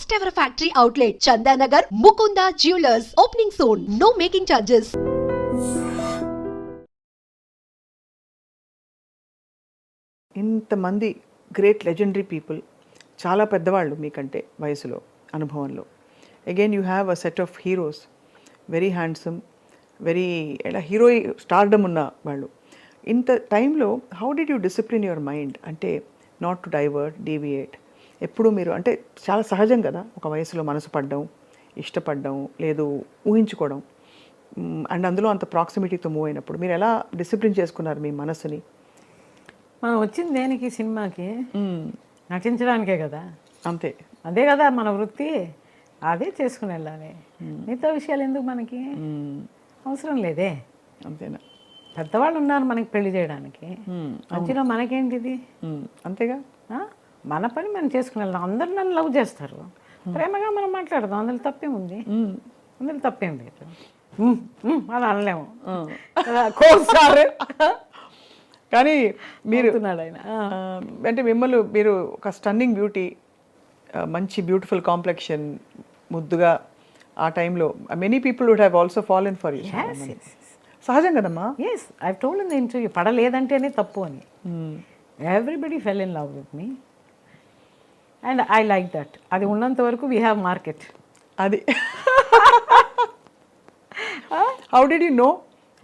First ever factory outlet, Chandanagar, Mukunda Jewelers, opening soon. No making charges. ఇంతమంది great legendary people, చాలా పెద్దవాళ్ళు మీకంటే వయసులో, అనుభవంలో. Again you have a set of heroes, very handsome, very ఎలా hero stardom ఉన్న వాళ్ళు. ఇంత టైంలో how did you discipline your mind? అంటే నాట్ టు డైవర్ట్, డీవియేట్. ఎప్పుడు మీరు అంటే చాలా సహజం కదా ఒక వయసులో మనసు పడడం, ఇష్టపడడం, లేదు ఊహించుకోవడం, అండ్ అందులో అంత ప్రాక్సిమిటీతో మూవ్ అయినప్పుడు మీరు ఎలా డిసిప్లిన్ చేసుకున్నారు మీ మనసుని? మనం వచ్చింది దేనికి? సినిమాకి నటించడానికే కదా. అంతే, అదే కదా మన వృత్తి, అదే చేసుకుని వెళ్ళాలి. మిగతా విషయాలు ఎందుకు మనకి? అవసరం లేదే. అంతేనా? పెద్దవాళ్ళు ఉన్నారు మనకి పెళ్లి చేయడానికి, మధ్యలో మనకేంటిది? అంతేగా. మన పని మనం చేసుకుని వెళ్దాం. అందరూ నన్ను లవ్ చేస్తారు, ప్రేమగా మనం మాట్లాడదాం. అందులో తప్పేముంది? అందులో తప్పేం లేదు. అది అనలేము కోసారు. కానీ మీరు ఆయన అంటే మిమ్మల్ని మీరు ఒక స్టన్నింగ్ బ్యూటీ, మంచి బ్యూటిఫుల్ కాంప్లెక్షన్, ముద్దుగా ఆ టైంలో many people would have also fallen for you. సహజం కదమ్మా. Yes, I told in the interview, పడలేదంటేనే తప్పు అని. Everybody fell in love with me and I like that. అది ఉన్నంత వరకు వీ హ్యావ్ మార్కెట్. అది హౌ డిడ్ యూ నో?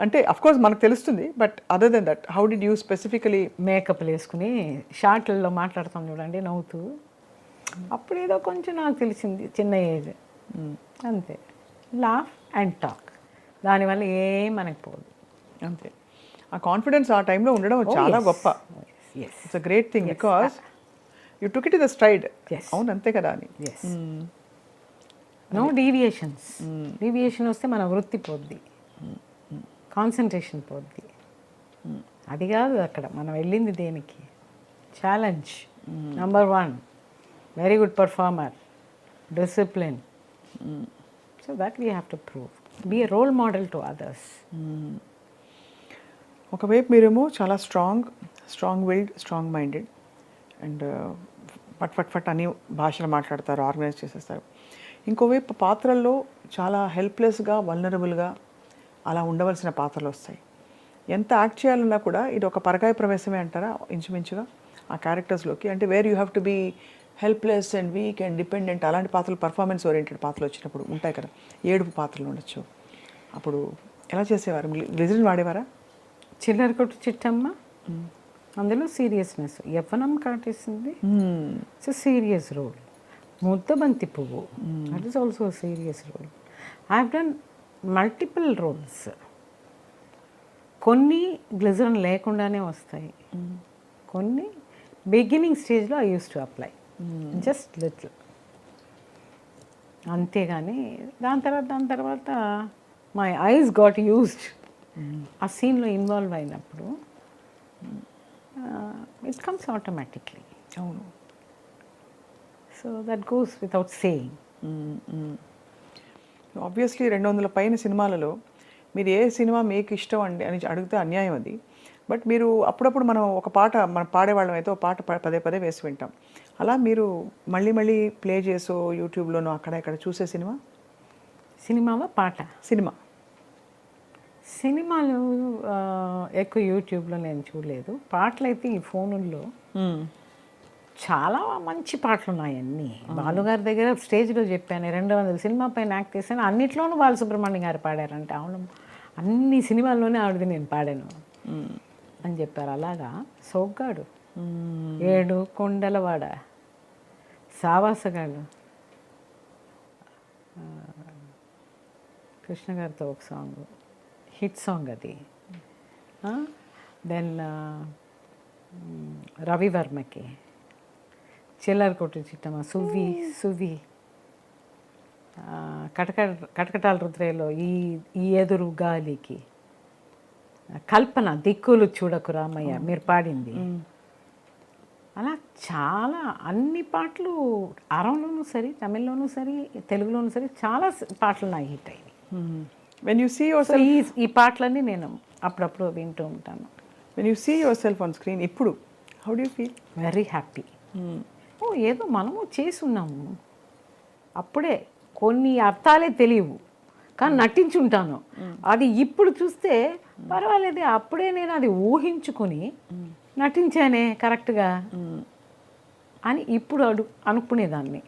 అంటే అఫ్ కోర్స్ మనకు తెలుస్తుంది, but other than that how did you specifically? మేకప్లు వేసుకుని షార్ట్లలో మాట్లాడతాం చూడండి నవ్వుతూ, అప్పుడేదో కొంచెం నాకు తెలిసింది, చిన్న ఏజ్ అంతే. లాఫ్ అండ్ టాక్, దానివల్ల ఏం మనకు పోదు. అంతే. ఆ కాన్ఫిడెన్స్ ఆ టైంలో ఉండడం చాలా గొప్ప. It's a great thing because you took it the stride. అవును, అంతే కదా అని. No deviations. డీవియేషన్ వస్తే మన వృత్తి పోద్ది, కాన్సన్ట్రేషన్ పోద్ది. అది కాదు అక్కడ మనం వెళ్ళింది దేనికి? Challenge number 1, very good performer, discipline. So that we have to prove, be a role model to others. ఒకవైపు మీరేమో చాలా strong willed, strong minded, and ఫట్ అని భాషలు మాట్లాడతారు, ఆర్గనైజ్ చేసేస్తారు. ఇంకోవైపు పాత్రల్లో చాలా హెల్ప్లెస్గా, వల్నరబుల్గా అలా ఉండవలసిన పాత్రలు వస్తాయి. ఎంత యాక్ట్ చేయాలన్నా కూడా ఇది ఒక పరకాయ ప్రవేశమే అంటారా ఇంచుమించుగా ఆ క్యారెక్టర్స్లోకి? అంటే where you have to be helpless and weak and dependent, అలాంటి పాత్రలు, పర్ఫార్మెన్స్ ఓరియంటెడ్ పాత్రలు వచ్చినప్పుడు ఉంటాయి కదా, ఏడుపు పాత్రలు ఉండొచ్చు. అప్పుడు ఎలా చేసేవారు? గ్లిజరిన్ వాడేవారా? చిల్లర కొట్టు చిట్టమ్మ, అందులో సీరియస్నెస్ యవ్వనం కాటేసింది. It's a serious role. ముద్దబంతి పువ్వు, that is also serious role. I have done multiple roles. కొన్ని గ్లిజరిన్ లేకుండానే వస్తాయి, కొన్ని బిగినింగ్ స్టేజ్లో I use to apply just little, అంతేగాని దాని తర్వాత మై ఐస్ గాట్ యూస్డ్. ఆ సీన్లో ఇన్వాల్వ్ అయినప్పుడు ఇట్ కమ్స్ ఆటోమేటిక్లీ. అవును. So that goes without saying. Obviously 200 పైన సినిమాలలో మీరు ఏ సినిమా మీకు ఇష్టం అండి అని అడిగితే అన్యాయం అది. బట్ మీరు అప్పుడప్పుడు మనం ఒక పాట మనం పాడేవాళ్ళం అయితే ఒక పాట పదే పదే వేసి వింటాం. అలా మీరు మళ్ళీ ప్లే చేసో యూట్యూబ్లోనో అక్కడ ఇక్కడ చూసే సినిమావా పాట? సినిమాలు ఎక్కువ యూట్యూబ్లో నేను చూడలేదు. పాటలు అయితే ఈ ఫోనుల్లో చాలా మంచి పాటలు ఉన్నాయి. అన్నీ బాలుగారి దగ్గర స్టేజ్లో చెప్పాను, 200 సినిమా పైన యాక్ట్ చేశాను, అన్నిట్లోనూ బాలసుబ్రహ్మణ్యం గారు పాడారంటే. అవును, అన్ని సినిమాల్లోనే ఆవిడది నేను పాడాను అని చెప్పారు. అలాగా సోగ్గాడు, 7 కొండలవాడ, సావాసగాడు, కృష్ణ గారితో ఒక సాంగ్, హిట్ సాంగ్ అది. దెన్ రవివర్మకి చిల్లర కొట్టు చిట్టమ్మ, సువ్వి, కటకటాల రుద్రేలో ఈ ఎదురు గాలికి, కల్పన, దిక్కులు చూడకు రామయ్య మీరు పాడింది. అలా చాలా అన్ని పాటలు అరంలోనూ సరే, తమిళ్లోనూ సరే, తెలుగులోనూ సరే చాలా పాటలు నాకు హిట్ అయ్యాయి. When you see yourself, ఈ పాటలన్నీ నేను అప్పుడప్పుడు వింటూ ఉంటాను. When you see yourself on screen, ఇప్పుడు how do you feel? Very happy. ఏదో మనము చేసి ఉన్నాము, అప్పుడే కొన్ని అర్థాలే తెలియవు కానీ నటించుంటాను. అది ఇప్పుడు చూస్తే పర్వాలేదు, అప్పుడే నేను అది ఊహించుకొని నటించానే కరెక్ట్గా అని ఇప్పుడు అనుకునేదాన్ని,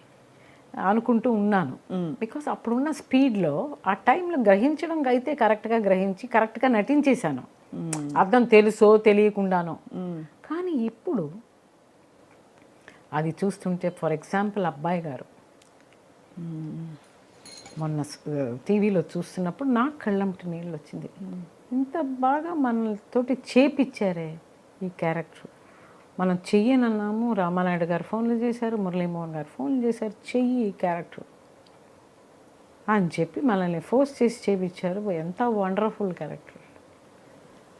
అనుకుంటూ ఉన్నాను. బికాస్ అప్పుడున్న స్పీడ్లో ఆ టైంలో గ్రహించడం అయితే కరెక్ట్గా గ్రహించి కరెక్ట్గా నటించేశాను, అర్థం తెలుసో తెలియకుండానో. కానీ ఇప్పుడు అది చూస్తుంటే, ఫర్ ఎగ్జాంపుల్ అబ్బాయి గారు మొన్న టీవీలో చూస్తున్నప్పుడు నాకు కళ్ళంటి నీళ్ళు వచ్చింది. ఇంత బాగా మనతోటి చేపిచ్చారే ఈ క్యారెక్టర్. మనం చెయ్యనన్నాము, రామానాయుడు గారు ఫోన్లు చేశారు, మురళీమోహన్ గారు ఫోన్లు చేశారు, చెయ్యి ఈ క్యారెక్టర్ అని చెప్పి మనల్ని ఫోర్స్ చేసి చేపించారు. ఎంత వండర్ఫుల్ క్యారెక్టర్.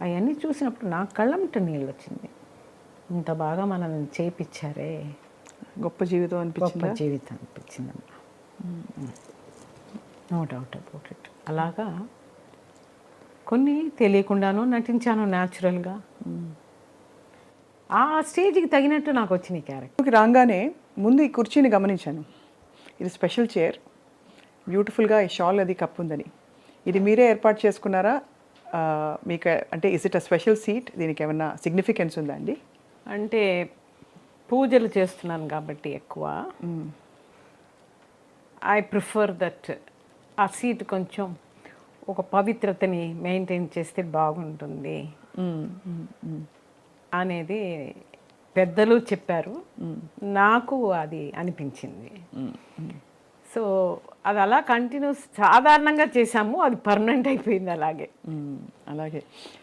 అవన్నీ చూసినప్పుడు నాకు కళ్ళంట నీళ్ళు వచ్చింది. ఇంత బాగా మనల్ని చేపించారే, గొప్ప జీవితం అనిపించింది. గొప్ప జీవితం అనిపించిందమ్మా. No doubt about it. అలాగా కొన్ని తెలియకుండానూ నటించాను న్యాచురల్గా. ఆ స్టేజ్కి తగినట్టు నాకు వచ్చిన క్యారెక్టర్. రాగానే ముందు ఈ కుర్చీని గమనించాను. ఇది స్పెషల్ చైర్, బ్యూటిఫుల్గా ఈ షాల్ అది కప్ ఉందని. ఇది మీరే ఏర్పాటు చేసుకున్నారా? మీకు అంటే is it a special seat? దీనికి ఏమన్నా సిగ్నిఫికెన్స్ ఉందా అండి? అంటే పూజలు చేస్తున్నాను కాబట్టి ఎక్కువ ఐ ప్రిఫర్ దట్ ఆ సీట్ కొంచెం ఒక పవిత్రతని మెయింటైన్ చేస్తే బాగుంటుంది అనేది పెద్దలు చెప్పారు, నాకు అది అనిపించింది. సో అది అలా కంటిన్యూస్ సాధారణంగా చేసాము, అది పర్మనెంట్ అయిపోయింది అలాగే. అలాగే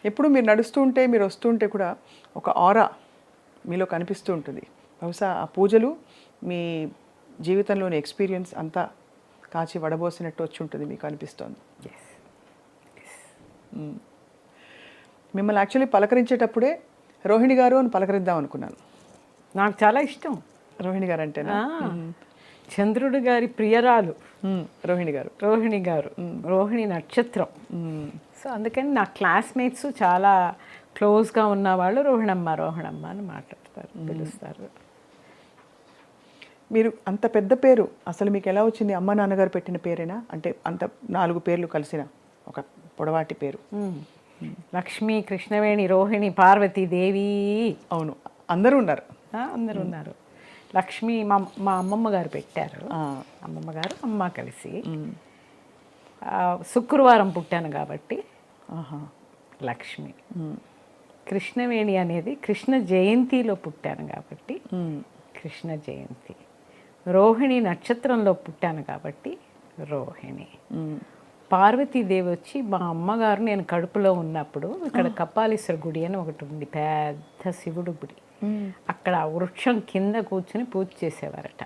ఎప్పుడు మీరు నడుస్తూ ఉంటే, మీరు వస్తుంటే కూడా ఒక ఆరా మీలో కనిపిస్తూ ఉంటుంది. బహుశా ఆ పూజలు మీ జీవితంలోని ఎక్స్పీరియన్స్ అంతా కాచి వడబోసినట్టు వచ్చి ఉంటుంది మీకు అనిపిస్తోంది. మిమ్మల్ని యాక్చువల్లీ పలకరించేటప్పుడే రోహిణి గారు అని పలకరిద్దాం అనుకున్నాను. నాకు చాలా ఇష్టం రోహిణి గారు అంటేనా? చంద్రుడు గారి ప్రియరాలు రోహిణి గారు. రోహిణి గారు, రోహిణి నక్షత్రం. సో అందుకని నా క్లాస్మేట్స్ చాలా క్లోజ్గా ఉన్నవాళ్ళు రోహిణమ్మ రోహిణమ్మ అని మాట్లాడతారు, పిలుస్తారు. మీరు అంత పెద్ద పేరు అసలు మీకు ఎలా వచ్చింది? అమ్మ నాన్నగారు పెట్టిన పేరేనా? అంటే అంత 4 పేర్లు కలిసిన ఒక పొడవాటి పేరు. లక్ష్మి, కృష్ణవేణి, రోహిణి, పార్వతీదేవి. అవును, అందరూ ఉన్నారు. అందరూ ఉన్నారు. లక్ష్మి మా అమ్మమ్మ గారు పెట్టారు. అమ్మమ్మ గారు అమ్మ కలిసి. శుక్రవారం పుట్టాను కాబట్టి లక్ష్మి. కృష్ణవేణి అనేది కృష్ణ జయంతిలో పుట్టాను కాబట్టి కృష్ణ జయంతి. రోహిణి నక్షత్రంలో పుట్టాను కాబట్టి రోహిణి. పార్వతీదేవి వచ్చి మా అమ్మగారు నేను కడుపులో ఉన్నప్పుడు ఇక్కడ కపాలీశ్వర గుడి అని ఒకటి ఉంది, పెద్ద శివుడు గుడి. అక్కడ వృక్షం కింద కూర్చుని పూజ చేసేవారట.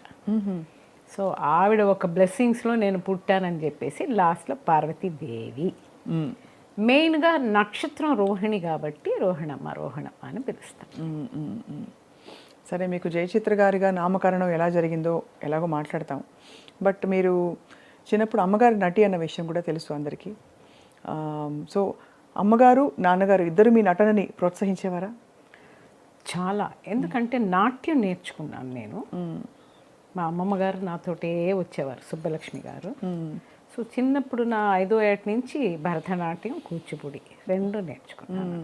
సో ఆవిడ ఒక బ్లెస్సింగ్స్లో నేను పుట్టానని చెప్పేసి లాస్ట్లో పార్వతీదేవి. మెయిన్గా నక్షత్రం రోహిణి కాబట్టి రోహిణమ్మ రోహిణమ్మ అని పిలుస్తాను. సరే, మీకు జయచిత్ర గారిగా నామకరణం ఎలా జరిగిందో ఎలాగో మాట్లాడతాం. బట్ మీరు చిన్నప్పుడు అమ్మగారి నటి అన్న విషయం కూడా తెలుసు అందరికీ. సో అమ్మగారు నాన్నగారు ఇద్దరు మీ నటనని ప్రోత్సహించేవారా? చాలా. ఎందుకంటే నాట్యం నేర్చుకున్నాను నేను. మా అమ్మమ్మ గారు నాతోటే వచ్చేవారు, సుబ్బలక్ష్మి గారు. సో చిన్నప్పుడు నా 5వ ఏట నుంచి భరతనాట్యం, కూచిపూడి 2 నేర్చుకున్నాను.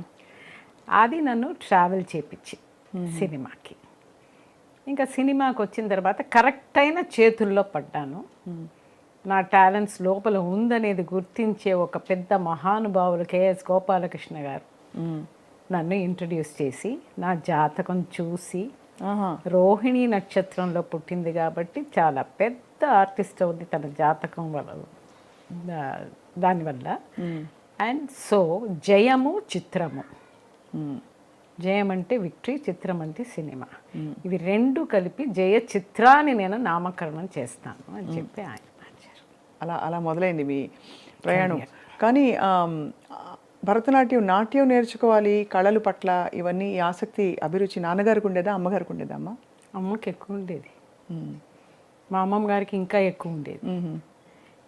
అది నన్ను ట్రావెల్ చేపించి సినిమాకి. ఇంకా సినిమాకి వచ్చిన తర్వాత కరెక్ట్ అయిన చేతుల్లో పడ్డాను. నా టాలెంట్స్ లోపల ఉందనేది గుర్తించే ఒక పెద్ద మహానుభావులు కేఎస్ గోపాలకృష్ణ గారు నన్ను ఇంట్రడ్యూస్ చేసి నా జాతకం చూసి, రోహిణి నక్షత్రంలో పుట్టింది కాబట్టి చాలా పెద్ద ఆర్టిస్ట్ అవుద్ది తన జాతకం వల్ల, దానివల్ల. అండ్ సో జయము, చిత్రము. జయం అంటే విక్టరీ, చిత్రం అంటే సినిమా. ఇవి 2 కలిపి జయ చిత్రాన్ని నేను నామకరణం చేస్తాను అని చెప్పి ఆయన మార్చారు. అలా మొదలైంది మీ ప్రయాణం. కానీ భరతనాట్యం, నాట్యం నేర్చుకోవాలి, కళలు పట్ల ఇవన్నీ ఈ ఆసక్తి, అభిరుచి నాన్నగారికి ఉండేదా, అమ్మగారికి ఉండేదా? అమ్మకి ఎక్కువ ఉండేది, మా అమ్మమ్మ గారికి ఇంకా ఎక్కువ ఉండేది.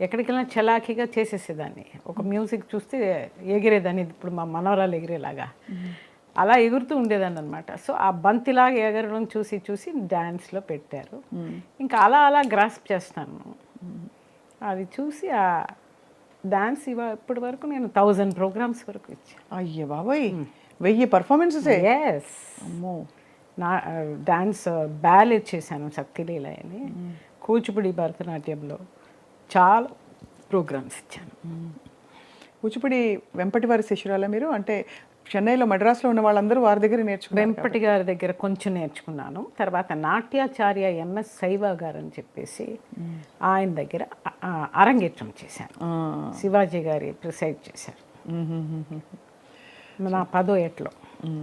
ఎక్కడికి వెళ్ళినా చలాకీగా చేసేసేదాన్ని. ఒక మ్యూజిక్ చూస్తే ఎగిరేదాన్ని, ఇప్పుడు మా మనవరాలు ఎగిరేలాగా అలా ఎగురుతూ ఉండేదాన్ని అనమాట. సో ఆ బంతిలాగా ఎగరడం చూసి డ్యాన్స్లో పెట్టారు. ఇంకా అలా గ్రాస్ప్ చేస్తాను. అది చూసి ఆ డాన్స్ ఇప్పటి వరకు నేను 1000 ప్రోగ్రామ్స్ వరకు ఇచ్చాను. అయ్యే బాబాయ్ 1000 పర్ఫార్మెన్సెసే. ఎస్, అమ్మో. నా డాన్స్ బ్యాలెట్ చేశాను శక్తిలీల అని, కూచిపూడి భరతనాట్యంలో చాలా ప్రోగ్రామ్స్ ఇచ్చాను. కూచిపూడి వెంపటి వారి శిష్యురాలా మీరు? అంటే చెన్నైలో మద్రాసులో ఉన్న వాళ్ళందరూ వారి దగ్గర నేర్చుకున్నారు. వెంపటి గారి దగ్గర కొంచెం నేర్చుకున్నాను. తర్వాత నాట్యాచార్య ఎంఎస్ శైవ గారు అని చెప్పేసి ఆయన దగ్గర అరంగేట్రం చేశాను. శివాజీ గారి ప్రిసైడ్ చేశారు నా 10వ ఏటలో.